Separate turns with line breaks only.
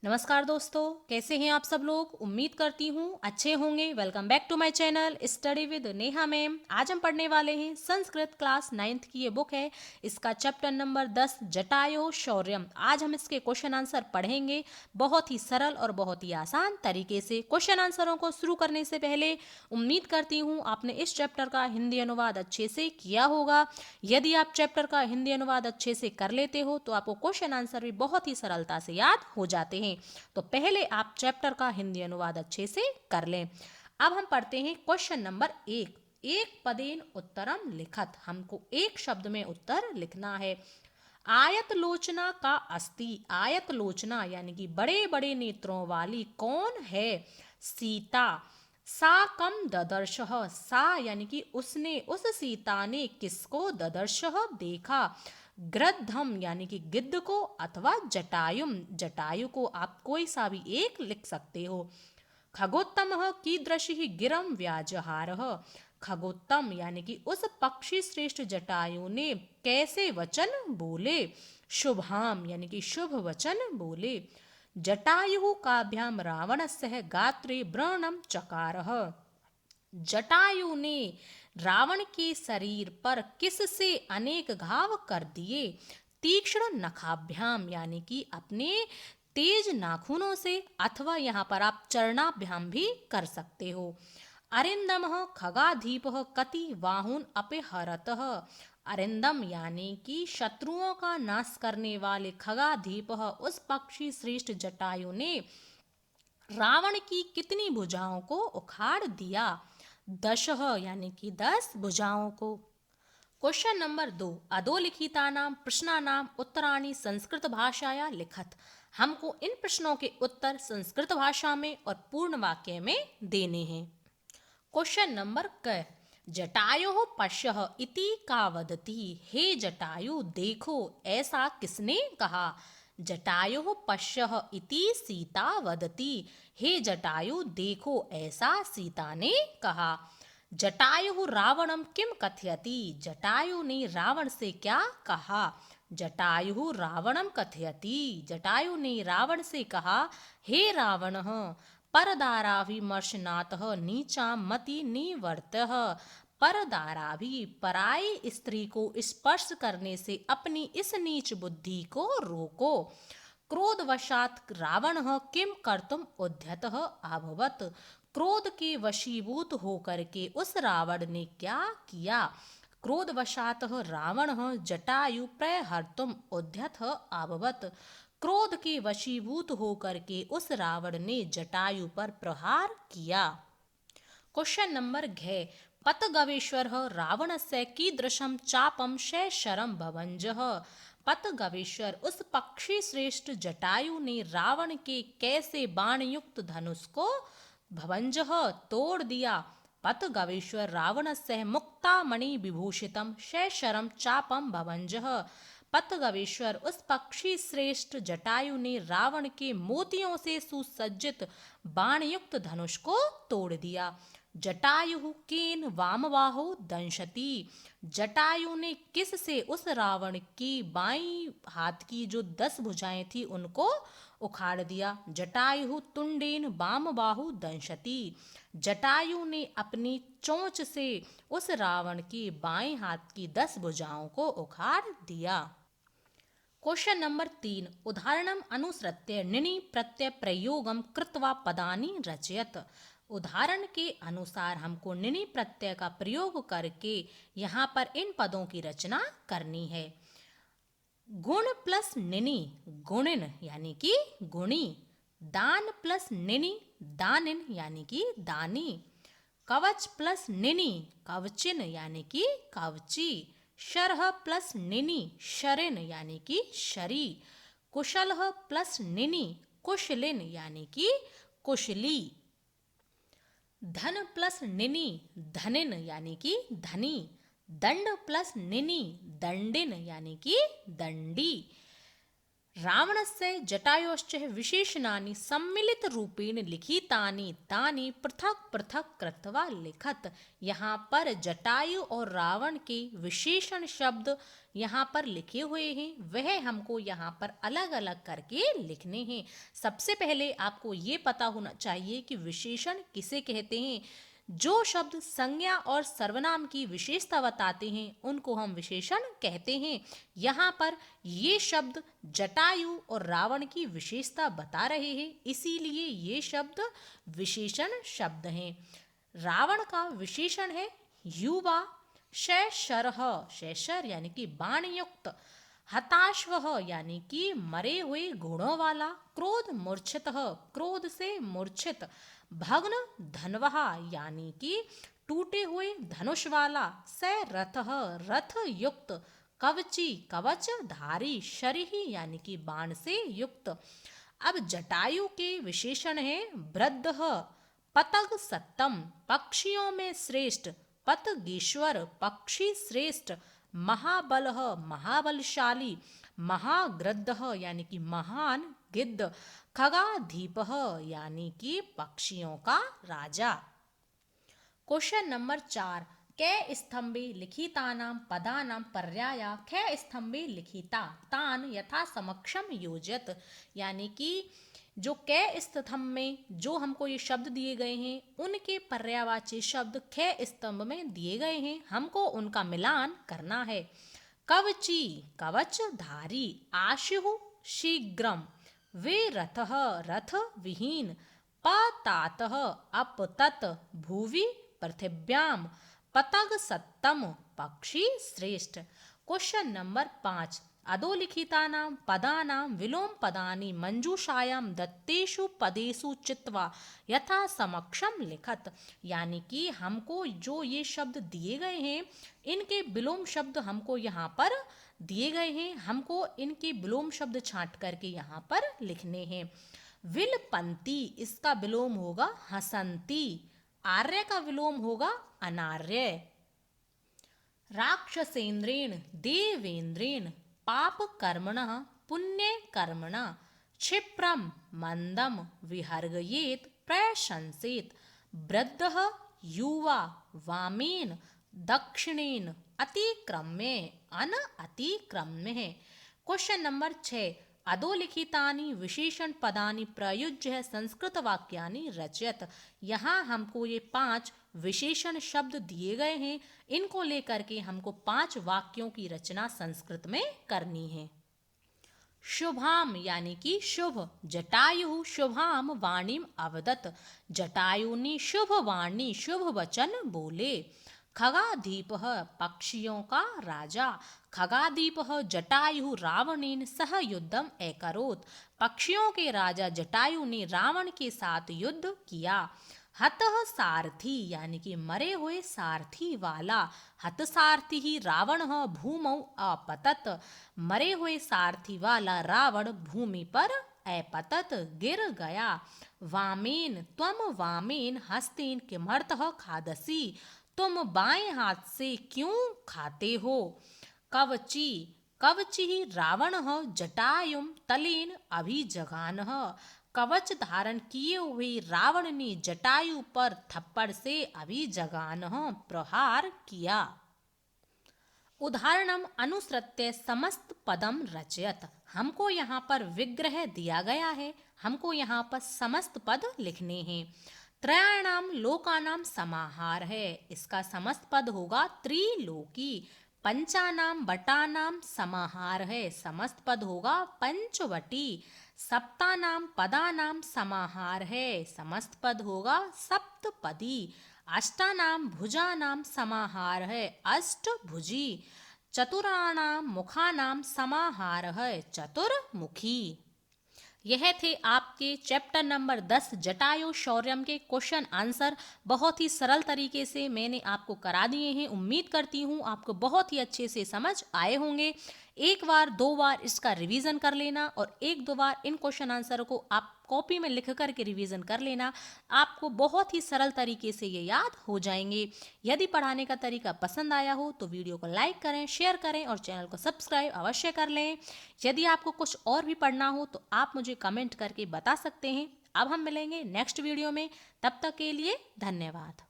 नमस्कार दोस्तों, कैसे हैं आप सब लोग। उम्मीद करती हूँ अच्छे होंगे। Welcome back to my channel study with Neha ma'am. आज हम पढ़ने वाले हैं संस्कृत क्लास 9th की ये बुक है। इसका चैप्टर नंबर 10 जटायो शौर्यम। आज हम इसके क्वेश्चन आंसर पढ़ेंगे बहुत ही सरल और बहुत ही आसान तरीके से। क्वेश्चन आंसरों को शुरू करने से पहले उम्मीद करती हूँ आपने इस चैप्टर का हिंदी अनुवाद अच्छे से किया होगा। यदि आप चैप्टर का हिंदी अनुवाद अच्छे से कर लेते हो तो आपको क्वेश्चन आंसर भी बहुत ही सरलता से याद हो जाते हैं। तो पहले आप चैप्टर का हिंदी अनुवाद अच्छे से कर लें। अब हम पढ़ते हैं क्वेश्चन नंबर 1। एक पदेन उत्तरम लिखत। हमको एक शब्द में उत्तर लिखना है। आयत लोचना का अस्ति। आयत लोचना यानी कि बड़े बड़े नेत्रों वाली कौन है? सीता। सा कम ददर्शः। सा यानी कि उसने, उस सीता ने किसको? ददर्शः देखा। गृद्धम यानी कि गिद्ध को, अथवा जटायुम, जटायु को आप कोई सा भी एक लिख सकते हो। खगोत्तम कीदृशी गिरम व्याजहारः। खगोत्तम यानी कि उस पक्षी श्रेष्ठ जटायु ने कैसे वचन बोले? शुभाम यानी कि शुभ वचन बोले। जटायु काभ्याम रावणस्य गात्रे व्रणम चकारः। जटायु ने रावण के शरीर पर किससे अनेक घाव कर दिए? तीक्ष्ण नखाभ्याम यानी कि अपने तेज नाखूनों से, अथवा यहाँ पर आप चरणाभ्याम भी कर सकते हो। अरिंदम खगाधीप कति वाहुन अपहरतः। अरिंदम यानी कि शत्रुओं का नाश करने वाले खगाधीप, उस पक्षी श्रेष्ठ जटायु ने रावण की कितनी भुजाओं को उखाड़ दिया? 10 यानी कि 10 भुजाओं को। Question number 2। अधोलिखितानां प्रश्नानां उत्तराणि संस्कृत भाषाया लिखत। हमको इन प्रश्नों के उत्तर संस्कृत भाषा में और पूर्ण वाक्य में देने हैं। क्वेश्चन नंबर क। जटायो पश्यः इति का वदति। हे जटायु देखो, ऐसा किसने कहा? जटायो पश्यः इति सीता वदति। हे जटायु देखो, ऐसा सीता ने कहा। जटायु रावणम किम कथयति। जटायु ने रावण से क्या कहा? जटायु रावणम कथयति। जटायु ने रावण से कहा, हे रावण, परदाराभिमर्शनातः नीचा मति निवर्तः। परदाराभि पराई स्त्री को स्पर्श करने से अपनी इस नीच बुद्धि को रोको। क्रोधवशात रावण किम कर्तुम उद्यतः अभवत। क्रोध के वशीभूत होकर के उस रावण ने क्या किया? क्रोधवशात रावण जटायु प्रहर्तुम उद्यत अभवत। क्रोध के वशीभूत होकर के उस रावण ने जटायु पर प्रहार किया। क्वेश्चन नंबर घ। पतगवेश्वर रावणस्य कीदृशं चापम शैशरम भवंजः। पतगवेश्वर उस पक्षी श्रेष्ठ जटायु ने रावण के कैसे बाण युक्त धनुष को भवंजः तोड़ दिया। पतगवेश्वर रावणस्य मुक्तामणि विभूषितम शैशरम चापम भवंजः। पतगवेश्वर उस पक्षी श्रेष्ठ जटायु ने रावण के मोतियों से सुसज्जित बाणयुक्त धनुष को तोड़ दिया। जटायु केन वामबाहो दंशति। जटायु ने किस से उस रावण की बाई हाथ की जो 10 भुजाएं थी उनको उखाड़ दिया। जटायु तुंडेन वामबाहु दंशति। जटायु ने अपनी चोंच से उस रावण की बाएं हाथ की 10 भुजाओं को उखाड़ दिया। Question number 3। उदाहरणम अनुसृत्य निनि प्रत्यय प्रयोगम कृत्वा पदानि रचयत। उदाहरण के अनुसार हमको निनि प्रत्यय का प्रयोग करके यहाँ पर इन पदों की रचना करनी है। गुण प्लस निनि, गुणिन यानी कि गुणी। दान प्लस निनि, दानिन यानी कि दानी। कवच प्लस निनि, कवचिन यानी कि कवची। शरह प्लस निनि, शरिन यानी कि शरी। कुशल प्लस निनि, कुशलिन यानी कि कुशली। धन प्लस निनि, धनिन यानी कि धनी। दंड प्लस निनि, दंडिन यानी कि दंडी। रावणस्य जटायोश्च विशेषणानि सम्मिलित रूपेण लिखितानि तानि पृथक पृथक कृत्वा लिखत। यहाँ पर जटायु और रावण के विशेषण शब्द यहाँ पर लिखे हुए हैं, वह हमको यहाँ पर अलग अलग करके लिखने हैं। सबसे पहले आपको ये पता होना चाहिए कि विशेषण किसे कहते हैं। जो शब्द संज्ञा और सर्वनाम की विशेषता बताते हैं उनको हम विशेषण कहते हैं। यहाँ पर ये शब्द जटायु और रावण की विशेषता बता रहे हैं, इसीलिए ये शब्द विशेषण शब्द हैं। रावण का विशेषण है युवा, शैशरः, शैशर यानी कि बाण युक्त, हताश्वः यानी कि मरे हुए घोड़ों वाला, क्रोध मूर्छितः, क्रोध से मूर्छित, भग्न धनवः यानी कि टूटे हुए धनुष वाला, स रथः, रथ युक्त, कवची कवच धारी, शरीही यानी कि बाण से युक्त। अब जटायु के विशेषण है वृद्धः, पतग सत्तम, पक्षियों में श्रेष्ठ, पतगेश्वर, पक्षी श्रेष्ठ, महाबलः, महाबलशाली, महागृद्धः यानी कि महान गिद्ध, खगाधीपः यानी कि पक्षियों का राजा। क्वेश्चन नंबर 4, कै स्तंभे लिखितानां पदानां पर्याया कै स्तंभे लिखिता तान यथा समक्षम योजयत। यानी कि जो कै स्तंभ में जो हमको ये शब्द दिए गए हैं उनके पर्यायवाची शब्द कै स्तंभ में दिए गए हैं, हमको उनका मिलान करना है। कवची कवच धारी, आशु शीघ्रम, वे रथः रथ विहीन, पतातः अपतत, भुवि पृथिव्याम, पतग सत्तम, पक्षी श्रेष्ठ। क्वेश्चन नंबर 5, अधोलिखितानां पदानां विलोम पदानि मंजूषायां दत्तेषु पदेषु चित्वा यथा समक्षम लिखत। यानी कि हमको जो ये शब्द दिए गए हैं इनके विलोम शब्द हमको यहाँ पर दिए गए हैं, हमको इनके विलोम शब्द छांट करके यहाँ पर लिखने हैं। विलपंती इसका विलोम होगा हसंती, आर्य का विलोम होगा अनार्य, राक्षसेन्द्रेण देवेन्द्रेण, पाप कर्मणः पुण्य कर्मणा, क्षिप्रम मंदम विहर्गयेत प्रशंसेत, वृद्धः युवा वामेन दक्षिणेन अतिक्रम्य अन अतिक्रम्य। क्वेश्चन नंबर 6, अधोलिखितानि विशेषण पदानि प्रयुज्य संस्कृत वाक्यानि रचयत। यहाँ हमको ये 5 विशेषण शब्द दिए गए हैं, इनको लेकर के हमको 5 वाक्यों की रचना संस्कृत में करनी है। शुभाम यानी कि शुभ, जटायु शुभाम वाणीम अवदत, जटायु ने शुभ वाणी शुभ वचन बोले। खगाधीपः पक्षियों का राजा, खगाधीपः जटायु रावणेन सह युद्धम एकरोत, पक्षियों के राजा जटायु ने रावण के साथ युद्ध किया। हतः सारथी यानी कि मरे हुए सारथी वाला, हत सारथी ही रावण भूमौ अपतत, मरे हुए सारथी वाला रावण भूमि पर अपतत गिर गया। वामेन त्वम वामेन हस्तेन किमर्थः खादसी, तुम बाएं हाथ से क्यों खाते हो। कवची कवची ही रावण जटायुम तलेन अभिजगानः, कवच धारण किए हुए रावण ने जटायु पर थप्पड़ से अभिजगानः प्रहार किया। उदाहरणम अनुसृत्य समस्त पदम रचयत। हमको यहाँ पर विग्रह दिया गया है, हमको यहाँ पर समस्त पद लिखने हैं। त्रयाणाम लोकानाम समाहार है, इसका समस्त पद होगा त्रिलोकी। पंचानाम बटानाम समाहार है, समस्त पद होगा पंचवटी। सप्तानाम पदानाम समाहार है, समस्त पद होगा सप्तपदी। अष्टानाम भुजानाम समाहार है, अष्टभुजी। चतुराणाम मुखानाम समाहार है, चतुर्मुखी। यह थे आपके चैप्टर नंबर 10 जटायु शौर्यम के क्वेश्चन आंसर। बहुत ही सरल तरीके से मैंने आपको करा दिए हैं। उम्मीद करती हूँ आपको बहुत ही अच्छे से समझ आए होंगे। एक बार 2 बार इसका रिवीजन कर लेना और 1-2 बार इन क्वेश्चन आंसर को आप कॉपी में लिख करके रिवीजन कर लेना, आपको बहुत ही सरल तरीके से ये याद हो जाएंगे। यदि पढ़ाने का तरीका पसंद आया हो तो वीडियो को लाइक करें, शेयर करें और चैनल को सब्सक्राइब अवश्य कर लें। यदि आपको कुछ और भी पढ़ना हो तो आप मुझे कमेंट करके बता सकते हैं। अब हम मिलेंगे नेक्स्ट वीडियो में, तब तक के लिए धन्यवाद।